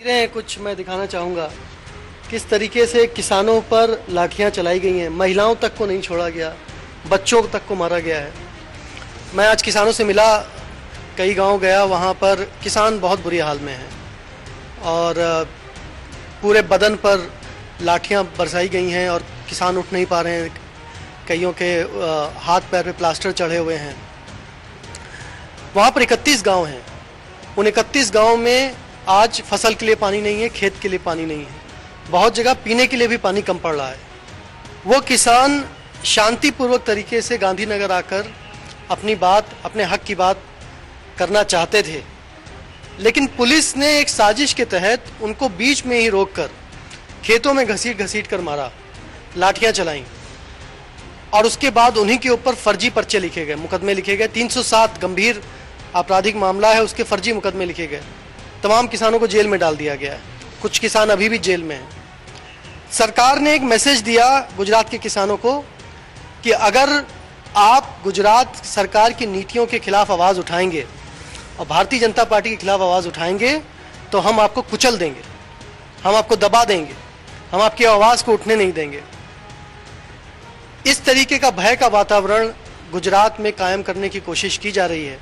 कुछ मैं दिखाना चाहूँगा किस तरीके से किसानों पर लाठियाँ चलाई गई हैं, महिलाओं तक को नहीं छोड़ा गया, बच्चों तक को मारा गया है। मैं आज किसानों से मिला, कई गांव गया, वहाँ पर किसान बहुत बुरी हाल में हैं और पूरे बदन पर लाठियाँ बरसाई गई हैं और किसान उठ नहीं पा रहे हैं, कईयों के हाथ पैर पे प्लास्टर चढ़े हुए हैं। वहाँ पर 31 गांव हैं, उन 31 गांव में आज फसल के लिए पानी नहीं है, खेत के लिए पानी नहीं है, बहुत जगह पीने के लिए भी पानी कम पड़ रहा है। वो किसान शांतिपूर्वक तरीके से गांधीनगर आकर अपनी बात, अपने हक की बात करना चाहते थे, लेकिन पुलिस ने एक साजिश के तहत उनको बीच में ही रोककर खेतों में घसीट कर मारा, लाठियां चलाईं और उसके बाद उन्हीं के ऊपर फर्जी पर्चे लिखे गए, मुकदमे लिखे गए। 307 गंभीर आपराधिक मामला है, उसके फर्जी मुकदमे लिखे गए। तमाम किसानों को जेल में डाल दिया गया है, कुछ किसान अभी भी जेल में हैं। सरकार ने एक मैसेज दिया गुजरात के किसानों को कि अगर आप गुजरात सरकार की नीतियों के खिलाफ आवाज़ उठाएंगे और भारतीय जनता पार्टी के खिलाफ आवाज़ उठाएंगे तो हम आपको कुचल देंगे, हम आपको दबा देंगे, हम आपकी आवाज़ को उठने नहीं देंगे। इस तरीके का भय का वातावरण गुजरात में कायम करने की कोशिश की जा रही है।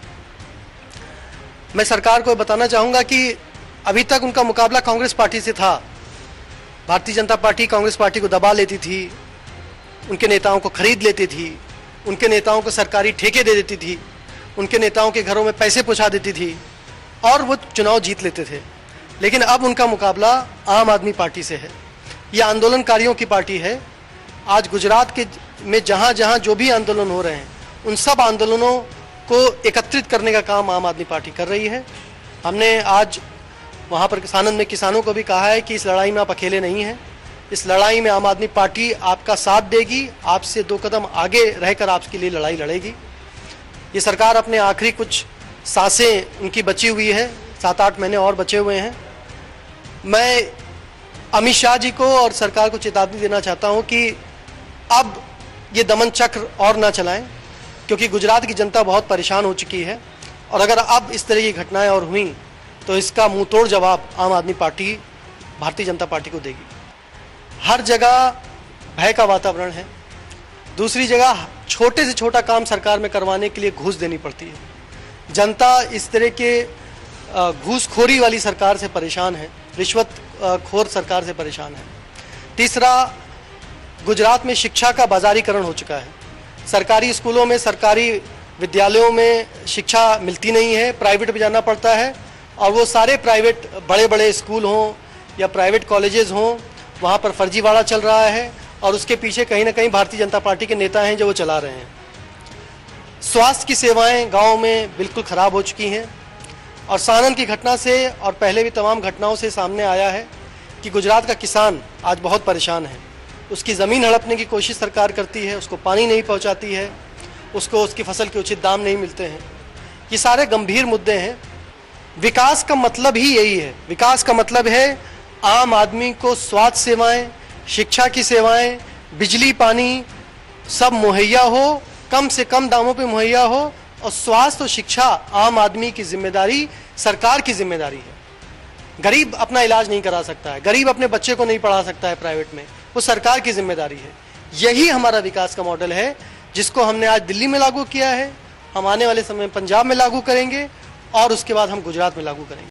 मैं सरकार को बताना चाहूँगा कि अभी तक उनका मुकाबला कांग्रेस पार्टी से था। भारतीय जनता पार्टी कांग्रेस पार्टी को दबा लेती थी, उनके नेताओं को खरीद लेती थी, उनके नेताओं को सरकारी ठेके दे देती थी, उनके नेताओं के घरों में पैसे पहुंचा देती थी और वो चुनाव जीत लेते थे। लेकिन अब उनका मुकाबला आम आदमी पार्टी से है। ये आंदोलनकारियों की पार्टी है। आज गुजरात के में जहाँ जहाँ जो भी आंदोलन हो रहे हैं, उन सब आंदोलनों को एकत्रित करने का काम आम आदमी पार्टी कर रही है। हमने आज वहाँ पर सानंद में किसानों को भी कहा है कि इस लड़ाई में आप अकेले नहीं हैं, इस लड़ाई में आम आदमी पार्टी आपका साथ देगी, आपसे 2 कदम आगे रहकर आपके लिए लड़ाई लड़ेगी। ये सरकार अपने आखिरी कुछ सांसें उनकी बची हुई है, 7-8 महीने और बचे हुए हैं। मैं अमित शाह जी को और सरकार को चेतावनी देना चाहता हूँ कि अब ये दमन चक्र और ना चलाएं, क्योंकि गुजरात की जनता बहुत परेशान हो चुकी है और अगर अब इस तरह की घटनाएं और हुई तो इसका मुंह तोड़ जवाब आम आदमी पार्टी, भारतीय जनता पार्टी को देगी। हर जगह भय का वातावरण है। दूसरी जगह छोटे से छोटा काम सरकार में करवाने के लिए घूस देनी पड़ती है। जनता इस तरह के घूसखोरी वाली सरकार से परेशान है, रिश्वत खोर सरकार से परेशान है। तीसरा, गुजरात में शिक्षा का बाजारीकरण हो चुका है। सरकारी स्कूलों में, सरकारी विद्यालयों में शिक्षा मिलती नहीं है, प्राइवेट में जाना पड़ता है और वो सारे प्राइवेट बड़े बड़े स्कूल हों या प्राइवेट कॉलेजेस हों, वहाँ पर फर्जीवाड़ा चल रहा है और उसके पीछे कहीं ना कहीं भारतीय जनता पार्टी के नेता हैं जो वो चला रहे हैं। स्वास्थ्य की सेवाएं गांव में बिल्कुल ख़राब हो चुकी हैं और सानंद की घटना से और पहले भी तमाम घटनाओं से सामने आया है कि गुजरात का किसान आज बहुत परेशान है। उसकी ज़मीन हड़पने की कोशिश सरकार करती है, उसको पानी नहीं पहुंचाती है, उसको उसकी फसल के उचित दाम नहीं मिलते हैं। ये सारे गंभीर मुद्दे हैं। विकास का मतलब ही यही है। विकास का मतलब है आम आदमी को स्वास्थ्य सेवाएं, शिक्षा की सेवाएं, बिजली पानी सब मुहैया हो, कम से कम दामों पे मुहैया हो और स्वास्थ्य और शिक्षा आम आदमी की जिम्मेदारी, सरकार की जिम्मेदारी है। गरीब अपना इलाज नहीं करा सकता है, गरीब अपने बच्चे को नहीं पढ़ा सकता है प्राइवेट में, वो सरकार की जिम्मेदारी है। यही हमारा विकास का मॉडल है जिसको हमने आज दिल्ली में लागू किया है, हम आने वाले समय में पंजाब में लागू करेंगे और उसके बाद हम गुजरात में लागू करेंगे।